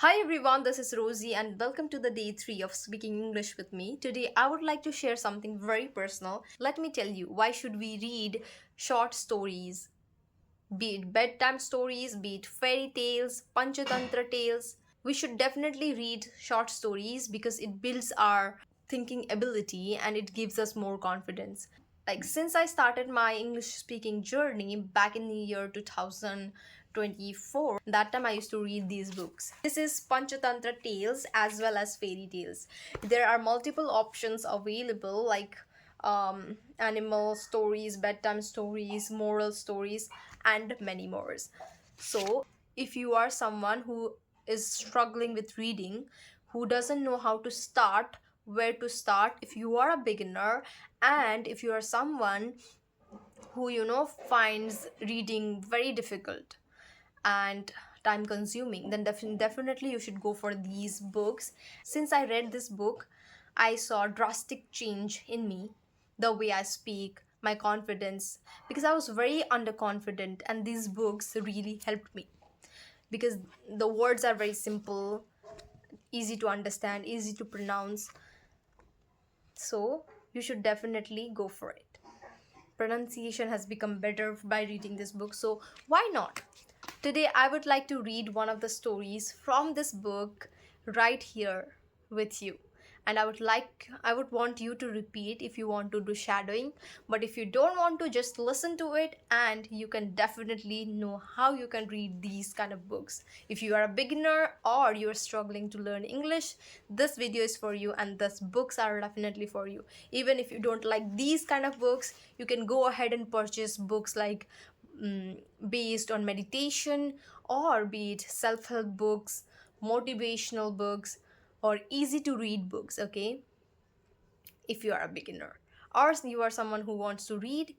Hi everyone, this is Rosie and welcome to the day 3 of speaking English with me. Today I would like to share something very personal. Let me tell you, why should we read short stories? Be it bedtime stories, be it fairy tales, Panchatantra tales. We should definitely read short stories because it builds our thinking ability and it gives us more confidence. Like since I started my English speaking journey back in the year 2024, that time I used to read these books. This is Panchatantra tales as well as fairy tales. There are multiple options available like animal stories, bedtime stories, moral stories, and many more. So, if you are someone who is struggling with reading, who doesn't know how to start, where to start, if you are a beginner, and if you are someone who finds reading very difficult and time consuming, then definitely you should go for these books. Since I read this book, I saw drastic change in me, the way I speak, my confidence, because I was very underconfident, and these books really helped me because the words are very simple, easy to understand, easy to pronounce. So you should definitely go for it. Pronunciation has become better by reading this book, so why not? Today I would like to read one of the stories from this book right here with you, and I would want you to repeat if you want to do shadowing, but if you don't want to, just listen to it and you can definitely know how you can read these kind of books. If you are a beginner or you're struggling to learn English, this video is for you and these books are definitely for you. Even if you don't like these kind of books, you can go ahead and purchase books like based on meditation, or be it self-help books, motivational books, or easy to read books. Okay, if you are a beginner or you are someone who wants to read.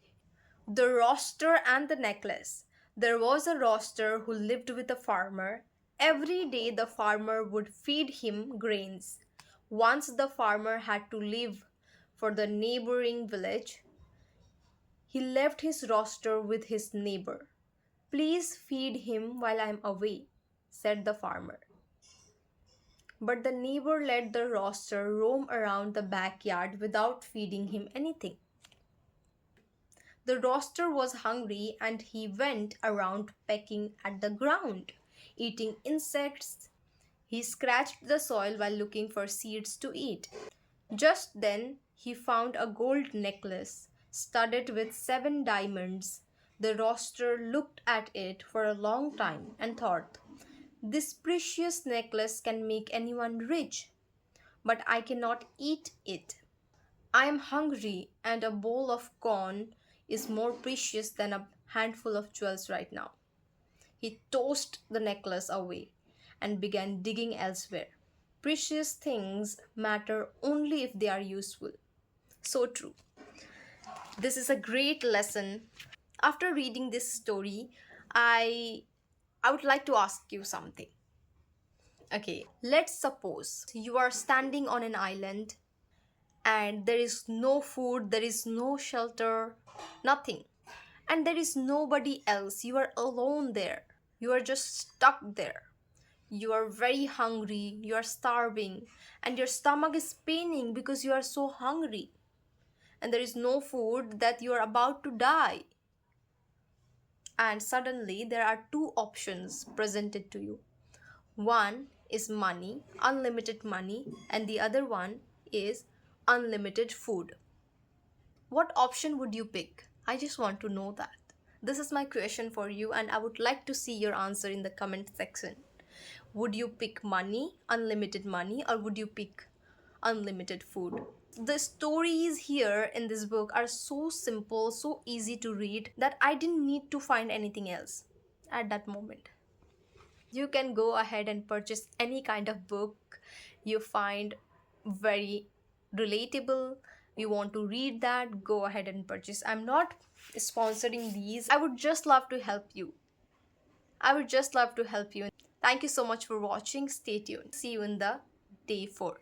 The Roaster and the Necklace. There was a roaster who lived with a farmer. Every day the farmer would feed him grains. Once the farmer had to leave for the neighboring village. He left his roaster with his neighbor. "Please feed him while I am away," said the farmer. But the neighbor let the roaster roam around the backyard without feeding him anything. The roaster was hungry and he went around pecking at the ground, eating insects. He scratched the soil while looking for seeds to eat. Just then he found a gold necklace studded with 7 diamonds. The roaster looked at it for a long time and thought, "This precious necklace can make anyone rich, but I cannot eat it. I am hungry, and a bowl of corn is more precious than a handful of jewels right now." He tossed the necklace away and began digging elsewhere. Precious things matter only if they are useful. So true. This is a great lesson. After reading this story, I I would like to ask you something. Okay, let's suppose you are standing on an island and there is no food, there is no shelter, nothing. And there is nobody else. You are alone there. You are just stuck there. You are very hungry, you are starving, and your stomach is paining because you are so hungry. And there is no food, that you are about to die. And suddenly there are two options presented to you. One is money, unlimited money, and the other one is unlimited food. What option would you pick? I just want to know that. This is my question for you, and I would like to see your answer in the comment section. Would you pick money, unlimited money, or would you pick unlimited food? The stories here in this book are so simple, so easy to read, that I didn't need to find anything else at that moment. You can go ahead and purchase any kind of book you find very relatable. You want to read that, go ahead and purchase. I'm not sponsoring these. I would just love to help you. Thank you so much for watching. Stay tuned. See you in the day 4.